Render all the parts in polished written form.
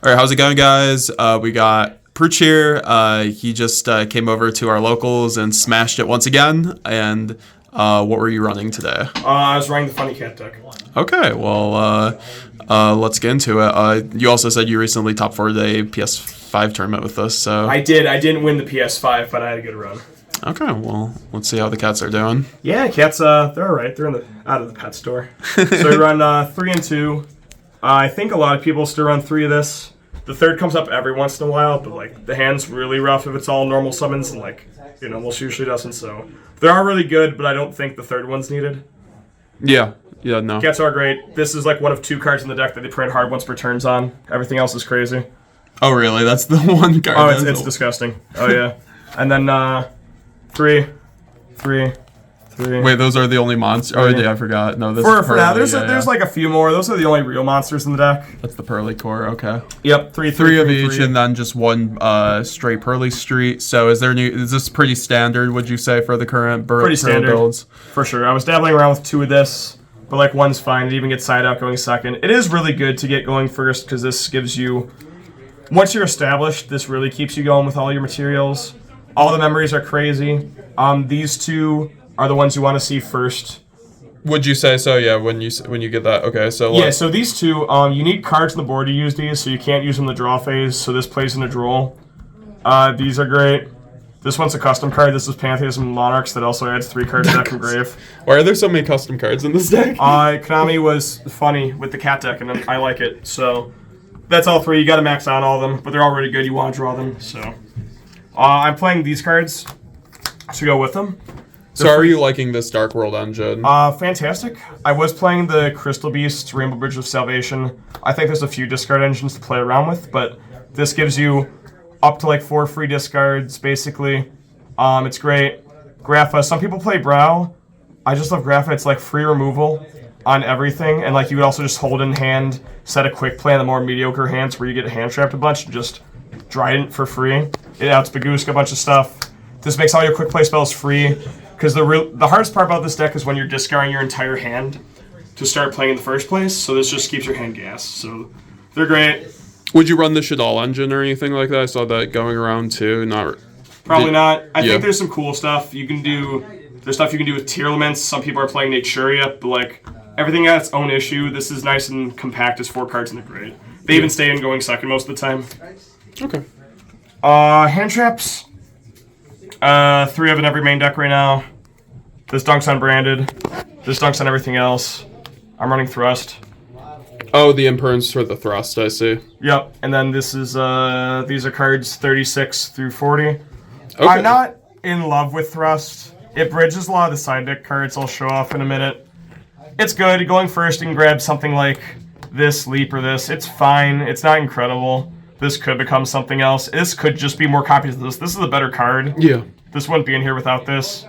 All right, how's it going, guys? We got Pruch here. He just came over to our locals and smashed it once again. And what were you running today? I was running the Funny Cat deck. Okay, well, let's get into it. You also said you recently top 4'd a PS5 tournament with us, so... I did. I didn't win the PS5, but I had a good run. Okay, well, let's see how the cats are doing. Yeah, cats, they're all right. They're out of the pet store. So we run 3 and 2. I think a lot of people still run 3 of this. The third comes up every once in a while, but like the hand's really rough if it's all normal summons, and like most usually doesn't. So they are really good, but I don't think the third one's needed. Yeah, no. Cats are great. This is like one of 2 cards in the deck that they print hard once per turns on. Everything else is crazy. Oh, really? That's the one card? Oh, it's disgusting. Oh, yeah. And then 3. Wait, those are the only monsters? Oh, yeah, I forgot. No, this is for now. There's like a few more. Those are the only real monsters in the deck. That's the Purrely core, okay. Yep, three of each, and then just one straight Purrely street. So is this pretty standard, would you say, for the current pretty standard builds? For sure. I was dabbling around with 2 of this, but like one's fine. It even gets side out going second. It is really good to get going first because this gives you, once you're established, this really keeps you going with all your materials. All the memories are crazy. These 2 are the ones you want to see first. Would you say so? Yeah, when you get that. Okay, so yeah. So these 2, you need cards on the board to use these, so you can't use them in the draw phase. So this plays in a draw. These are great. This one's a custom card. This is Pantheism and Monarchs that also adds 3 cards deck from grave. Why are there so many custom cards in this deck? Konami was funny with the cat deck, and I like it. So that's all 3. You got to max out all of them, but they're already good. You want to draw them. So I'm playing these cards to go with them. So are you liking this Dark World engine? Fantastic. I was playing the Crystal Beast, Rainbow Bridge of Salvation. I think there's a few discard engines to play around with, but this gives you up to like 4 free discards, basically. It's great. Grapha. Some people play Brow. I just love Grapha. It's like free removal on everything, and like you would also just hold in hand, set a quick play on the more mediocre hands where you get hand trapped a bunch and just Trident for free. It outs Bagooska, a bunch of stuff. This makes all your quick play spells free. Because the hardest part about this deck is when you're discarding your entire hand to start playing in the first place, so this just keeps your hand gassed. So they're great. Would you run the Shadal engine or anything like that? I saw that going around too. Probably not. I think there's some cool stuff you can do. There's stuff you can do with TEARLAMENTS. Some people are playing Naturia, but like everything has its own issue. This is nice and compact as 4 cards in the grid. They even stay in going second most of the time. Okay. Hand traps. 3 of in every main deck right now. This dunks on branded. This dunks on everything else. I'm running Thrust. Oh, the impermanence for the Thrust, I see. Yep, and then this is these are cards 36 through 40. Okay. I'm not in love with Thrust. It bridges a lot of the side deck cards I'll show off in a minute. It's good. Going first, you can grab something like this, Leap, or this. It's fine. It's not incredible. This could become something else. This could just be more copies of this. This is a better card. Yeah. This wouldn't be in here without this.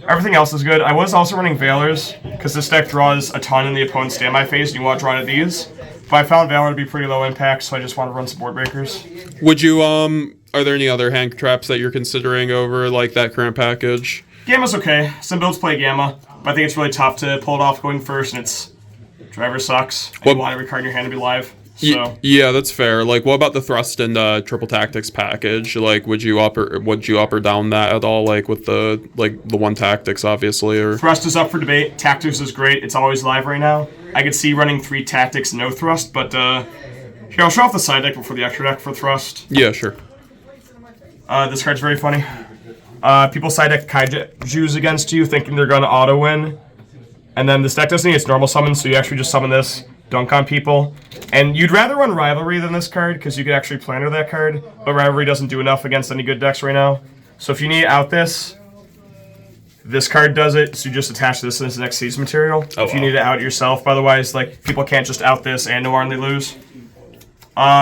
Everything else is good. I was also running Valors, because this deck draws a ton in the opponent's standby phase, and you want to draw into these. But I found Valor to be pretty low impact, so I just want to run some board breakers. Would you, are there any other hand traps that you're considering over, like, that current package? Gamma's okay. Some builds play Gamma, but I think it's really tough to pull it off going first, and driver sucks. You want every card in your hand to be live. So. Yeah, that's fair. Like, what about the Thrust and Triple Tactics package? Like, would you up or down that at all? Like with the 1 Tactics, obviously, or Thrust is up for debate. Tactics is great. It's always live right now. I could see running 3 Tactics, no Thrust, but here I'll show off the side deck before the extra deck for Thrust. Yeah, sure. This card's very funny. People side deck Kaijus against you, thinking they're going to auto win, and then this deck doesn't need its normal summon, so you actually just summon this. Dunk on people. And you'd rather run Rivalry than this card, because you could actually planner that card, but Rivalry doesn't do enough against any good decks right now. So if you need to out this card does it, so you just attach this as next season material. If you need to out it yourself, but otherwise, like, people can't just out this and Noir and they lose.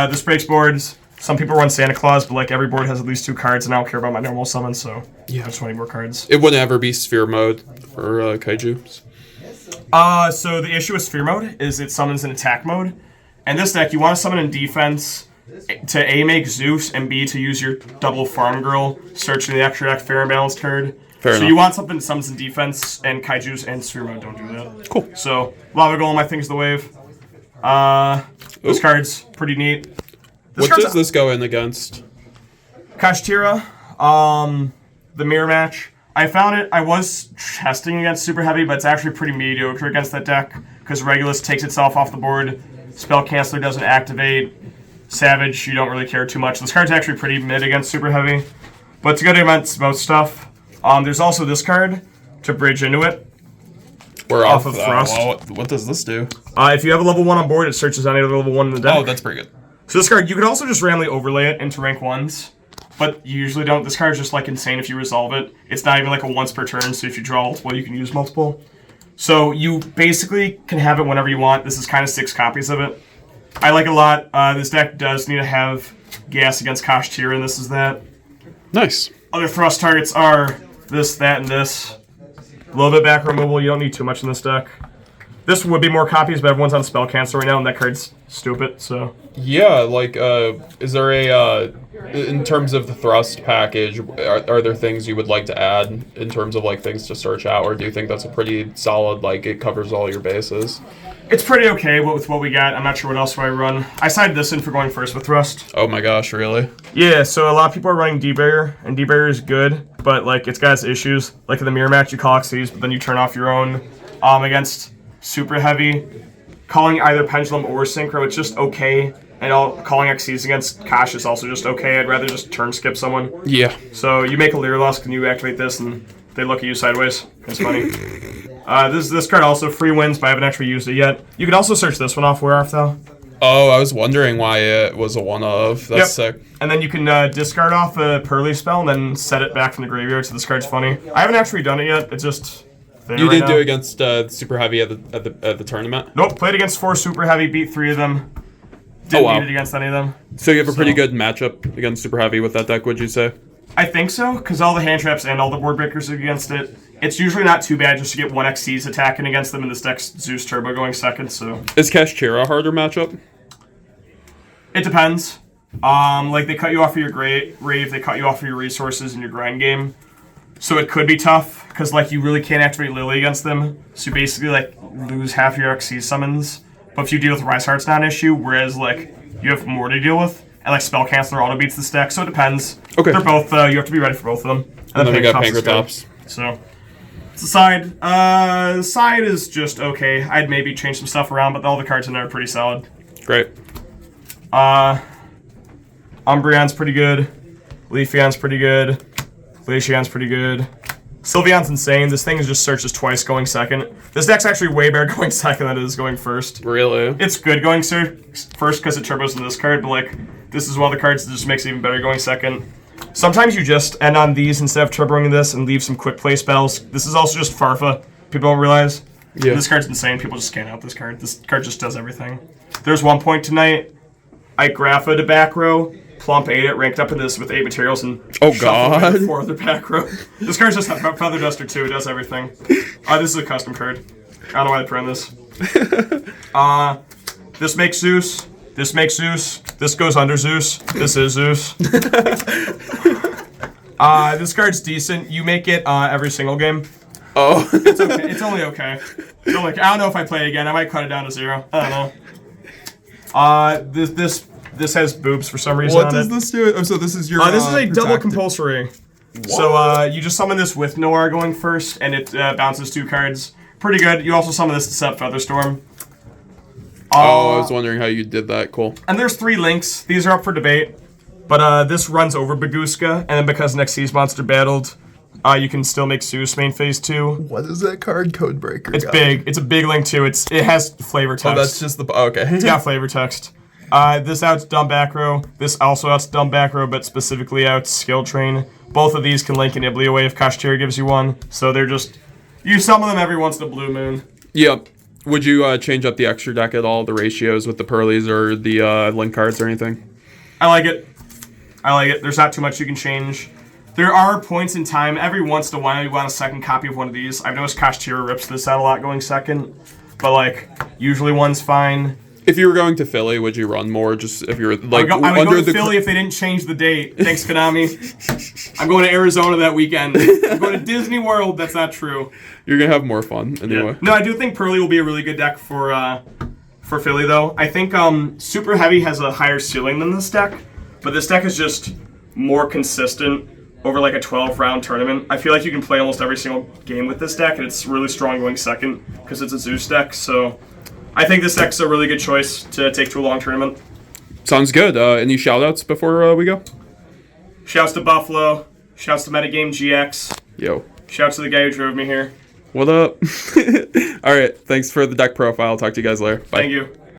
This breaks boards. Some people run Santa Claus, but like every board has at least 2 cards, and I don't care about my normal summon, so yeah, I just want more cards. It wouldn't ever be Sphere mode for Kaiju. So the issue with Sphere mode is it summons in attack mode. And this deck, you want to summon in defense to A, make Zeus, and B, to use your double Farm Girl, searching the extra deck fair and balanced card. Fair enough. You want something that summons in defense, and Kaijus and Sphere mode don't do that. Cool. So, Lava Golem, I think, is the wave. This card's pretty neat. What does this go in against? Kashtira, the mirror match. I found it, I was testing against Super Heavy, but it's actually pretty mediocre against that deck, because Regulus takes itself off the board, Spell Canceller doesn't activate, Savage, you don't really care too much. This card's actually pretty mid against Super Heavy, but it's good against most stuff. There's also this card to bridge into it. We're off of Thrust. What does this do? If you have a level 1 on board, it searches any other level 1 in the deck. Oh, that's pretty good. So this card, you could also just randomly overlay it into rank 1s. But you usually don't. This card is just like insane if you resolve it. It's not even like a once per turn, so if you draw multiple, you can use multiple. So you basically can have it whenever you want. This is kind of 6 copies of it. I like it a lot. This deck does need to have gas against kashtira, and this is that. Nice. Other thrust targets are this, that, and this. A little bit back removal. You don't need too much in this deck. This would be more copies, but everyone's on spell cancel right now, and that card's stupid, so... Yeah, like, is there a, in terms of the thrust package, are there things you would like to add in terms of, like, things to search out, or do you think that's a pretty solid, like, it covers all your bases? It's pretty okay with what we got. I'm not sure what else I run. I sided this in for going first with thrust. Oh my gosh, really? Yeah, so a lot of people are running D-Barrier, and D-Barrier is good, but, like, it's got its issues. Like, in the mirror match, you call Xyz, but then you turn off your own against Super Heavy. Calling either Pendulum or Synchro, it's just okay. And calling Xyz against Kash is also just okay. I'd rather just turn skip someone. Yeah. So you make a Lyra Lusk and you activate this and they look at you sideways. It's funny. This card also free wins, but I haven't actually used it yet. You can also search this one off. Where off though? Oh, I was wondering why it was a one-of. That's sick. And then you can discard off a Purrely spell and then set it back from the graveyard, so this card's funny. I haven't actually done it yet. It's just... You didn't do it against Super Heavy at the tournament? Nope, played against 4 Super Heavy, beat 3 of them. Didn't need it against any of them. So you have a pretty good matchup against Super Heavy with that deck, would you say? I think so, because all the hand traps and all the board breakers are against it. It's usually not too bad just to get 1 Xyz attacking against them, and this deck's Zeus Turbo going second, so... Is Kashtira a harder matchup? It depends. Like, they cut you off of your Rave, they cut you off of your resources in your grind game. So it could be tough, because, like, you really can't activate Lily against them. So you basically, like, lose half your Xyz summons. But if you deal with Rise Heart's not an issue, whereas, like, you have more to deal with. And, like, Spell Canceller auto beats this deck, so it depends. Okay. They're both, you have to be ready for both of them. And then we got Pankratops. So, it's a side. The side is just okay. I'd maybe change some stuff around, but all the cards in there are pretty solid. Great. Umbreon's pretty good. Leafeon's pretty good. Glaceon's pretty good. Sylveon's insane. This thing is just searches twice going second. This deck's actually way better going second than it is going first. Really? It's good going first because it turbos into this card, but like this is one of the cards that just makes it even better going second. Sometimes you just end on these instead of turboing this and leave some quick play spells. This is also just Farfa. People don't realize. Yeah. This card's insane. People just scan out this card. This card just does everything. There's one point tonight. I Grapha to back row. Plump 8 it, ranked up in this with 8 materials, and god, 4 other back row. This card's just a Feather Duster too, it does everything. This is a custom card. I don't know why they print this. This makes Zeus, this makes Zeus, this goes under Zeus, this is Zeus. This card's decent. You make it every single game. Oh. It's okay. It's only okay. So like, I don't know if I play again, I might cut it down to 0. I don't know. This has boobs for some reason. What does this do? Oh, so this is your. This is a double compulsory. What? So you just summon this with Noir going first, and it bounces 2 cards. Pretty good. You also summon this to set Featherstorm. I was wondering how you did that. Cool. And there's 3 links. These are up for debate. But this runs over Baguska, and then because next Xyz monster battled, you can still make Zeus main phase 2. What is that card? Codebreaker. It's big. It's a big link too. It has flavor text. Oh, that's just the. Okay. It's got flavor text. This outs dumb back row. This also outs dumb back row, but specifically outs skill train. Both of these can link an Ibly away if Kashtira gives you one. So they're just... You summon them every once in a blue moon. Yep. Would you change up the extra deck at all, the ratios with the Purrelys or the link cards or anything? I like it. I like it. There's not too much you can change. There are points in time. Every once in a while you want a second copy of one of these. I've noticed Kashtira rips this out a lot going second. But like, usually one's fine. If you were going to Philly, would you run more? Just if you're like I would go to Philly if they didn't change the date. Thanks, Konami. I'm going to Arizona that weekend. I'm going to Disney World. That's not true. You're gonna have more fun anyway. Yeah. No, I do think Purrely will be a really good deck for for Philly, though. I think Super Heavy has a higher ceiling than this deck, but this deck is just more consistent over like a 12-round tournament. I feel like you can play almost every single game with this deck, and it's really strong going second because it's a Zeus deck. So I think this deck's a really good choice to take to a long tournament. Sounds good. Any shout-outs before we go? Shouts to Buffalo. Shouts to MetaGamesGX. Yo. Shouts to the guy who drove me here. What up? All right. Thanks for the deck profile. I'll talk to you guys later. Bye. Thank you.